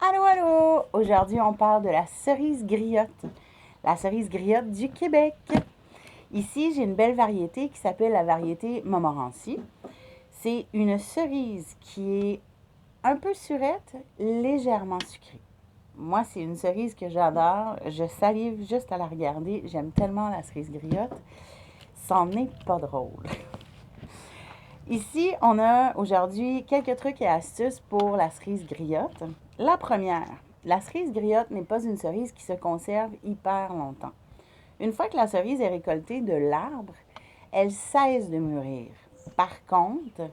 Allô, allô! Aujourd'hui, on parle de la cerise griotte. La cerise griotte du Québec. Ici, j'ai une belle variété qui s'appelle la variété Montmorency. C'est une cerise qui est un peu surette, légèrement sucrée. Moi, c'est une cerise que j'adore. Je salive juste à la regarder. J'aime tellement la cerise griotte. C'en est pas drôle. Ici, on a aujourd'hui quelques trucs et astuces pour la cerise griotte. La première, la cerise griotte n'est pas une cerise qui se conserve hyper longtemps. Une fois que la cerise est récoltée de l'arbre, elle cesse de mûrir. Par contre,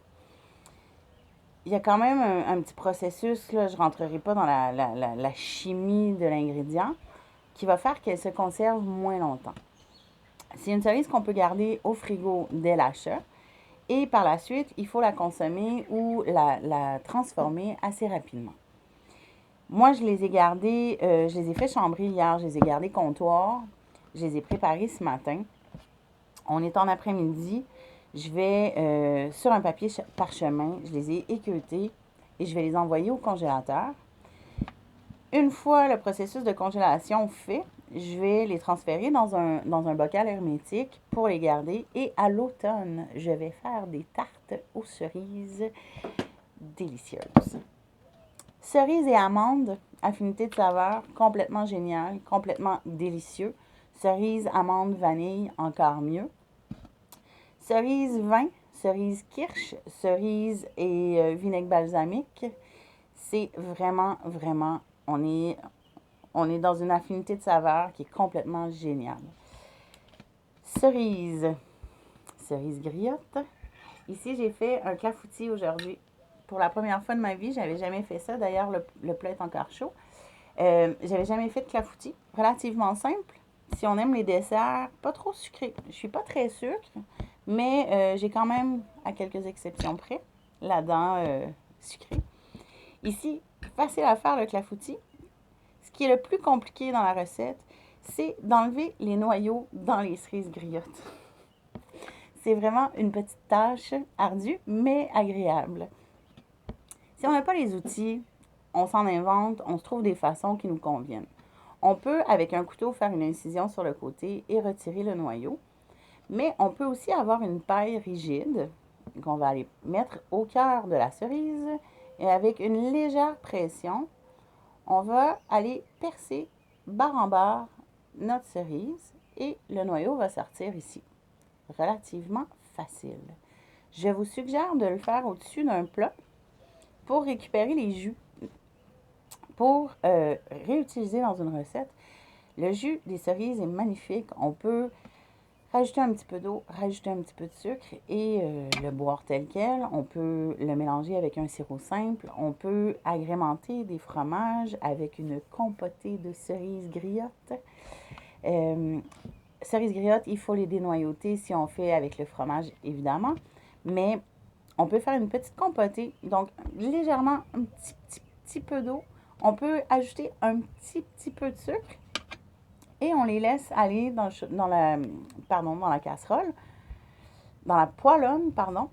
il y a quand même un petit processus, là, je ne rentrerai pas dans la chimie de l'ingrédient, qui va faire qu'elle se conserve moins longtemps. C'est une cerise qu'on peut garder au frigo dès l'achat. Et par la suite, il faut la consommer ou la transformer assez rapidement. Moi, je les ai gardés, je les ai fait chambrer hier, je les ai gardés comptoir, je les ai préparés ce matin. On est en après-midi, je vais sur un papier parchemin, je les ai équeutés et je vais les envoyer au congélateur. Une fois le processus de congélation fait, je vais les transférer dans un bocal hermétique pour les garder. Et à l'automne, je vais faire des tartes aux cerises délicieuses. Cerises et amandes, affinité de saveur, complètement génial, complètement délicieux. Cerise, amande, vanille, encore mieux. Cerise, vin, cerise kirsch, cerise et vinaigre balsamique. C'est vraiment, vraiment, on est dans une affinité de saveur qui est complètement géniale. Cerise, cerise griotte. Ici, j'ai fait un clafoutis aujourd'hui. Pour la première fois de ma vie, j'avais jamais fait ça. D'ailleurs, le plat est encore chaud. J'avais jamais fait de clafoutis. Relativement simple. Si on aime les desserts, pas trop sucrés. Je suis pas très sucre, mais j'ai quand même, à quelques exceptions près, la dent sucrée. Ici, facile à faire le clafoutis. Ce qui est le plus compliqué dans la recette, c'est d'enlever les noyaux dans les cerises griottes. C'est vraiment une petite tâche ardue, mais agréable. Si on n'a pas les outils, on s'en invente, on se trouve des façons qui nous conviennent. On peut, avec un couteau, faire une incision sur le côté et retirer le noyau. Mais on peut aussi avoir une paille rigide qu'on va aller mettre au cœur de la cerise et avec une légère pression, on va aller percer barre en barre notre cerise et le noyau va sortir ici. Relativement facile. Je vous suggère de le faire au-dessus d'un plat pour récupérer les jus. Pour réutiliser dans une recette, le jus des cerises est magnifique. On peut rajouter un petit peu d'eau, rajouter un petit peu de sucre et le boire tel quel. On peut le mélanger avec un sirop simple. On peut agrémenter des fromages avec une compotée de cerises griottes. Euh, Cerises griottes, il faut les dénoyauter si on fait avec le fromage, évidemment. Mais on peut faire une petite compotée, donc légèrement un petit peu d'eau. On peut ajouter un petit peu de sucre et on les laisse aller dans la casserole, dans la poêlonne, pardon.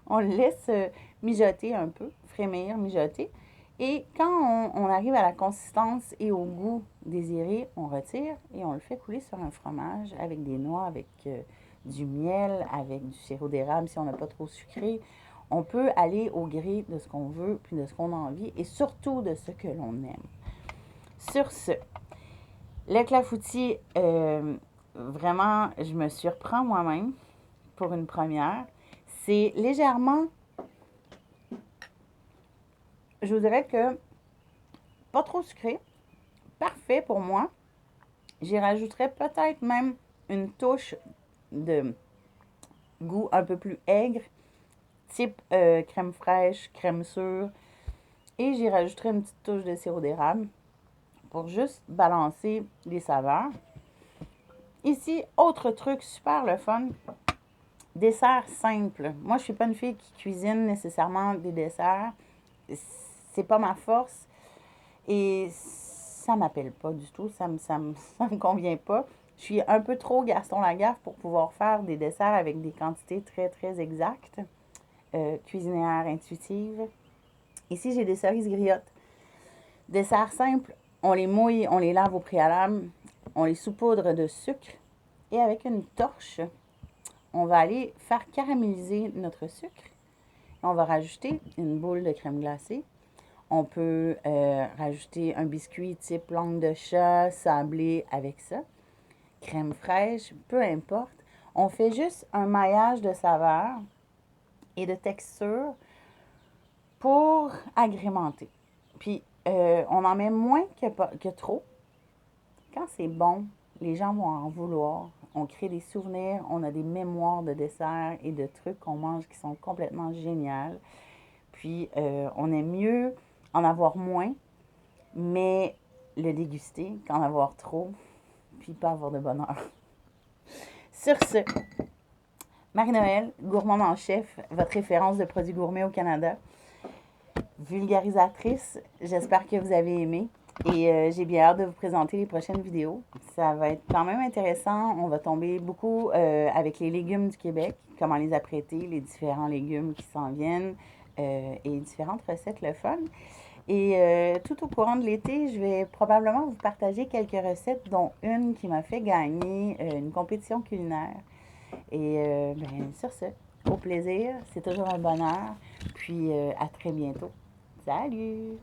On le laisse mijoter un peu, frémir, mijoter. Et quand on arrive à la consistance et au goût désiré, on retire et on le fait couler sur un fromage avec des noix, avec du miel, avec du sirop d'érable si on n'a pas trop sucré. On peut aller au gré de ce qu'on veut, puis de ce qu'on a envie et surtout de ce que l'on aime. Sur ce, le clafoutis, vraiment, je me surprends moi-même pour une première. C'est légèrement, je vous dirais que pas trop sucré, parfait pour moi. J'y rajouterais peut-être même une touche de goût un peu plus aigre, type crème fraîche, crème sûre. Et j'y rajouterais une petite touche de sirop d'érable pour juste balancer les saveurs. Ici, autre truc super le fun, dessert simple. Moi, je suis pas une fille qui cuisine nécessairement des desserts. C'est pas ma force. Et ça m'appelle pas du tout. Ça me convient pas. Je suis un peu trop Gaston Lagaffe pour pouvoir faire des desserts avec des quantités très, très exactes. Cuisinière intuitive. Ici, j'ai des cerises griottes. Dessert simple, on les mouille, on les lave au préalable, on les saupoudre de sucre et avec une torche, on va aller faire caraméliser notre sucre. On va rajouter une boule de crème glacée. On peut rajouter un biscuit type langue de chat, sablé avec ça. Crème fraîche, peu importe. On fait juste un maillage de saveurs et de texture pour agrémenter. Puis, on en met moins que trop. Quand c'est bon, les gens vont en vouloir. On crée des souvenirs, on a des mémoires de desserts et de trucs qu'on mange qui sont complètement géniaux. Puis, on aime mieux en avoir moins, mais le déguster qu'en avoir trop, puis pas avoir de bonheur. Sur ce, Marie-Noël, gourmande en chef, votre référence de produits gourmets au Canada, vulgarisatrice, j'espère que vous avez aimé. Et j'ai bien hâte de vous présenter les prochaines vidéos. Ça va être quand même intéressant. On va tomber beaucoup avec les légumes du Québec, comment les apprêter, les différents légumes qui s'en viennent et différentes recettes le fun. Et tout au courant de l'été, je vais probablement vous partager quelques recettes, dont une qui m'a fait gagner une compétition culinaire. Et ben, sur ce, au plaisir, c'est toujours un bonheur. Puis à très bientôt. Salut!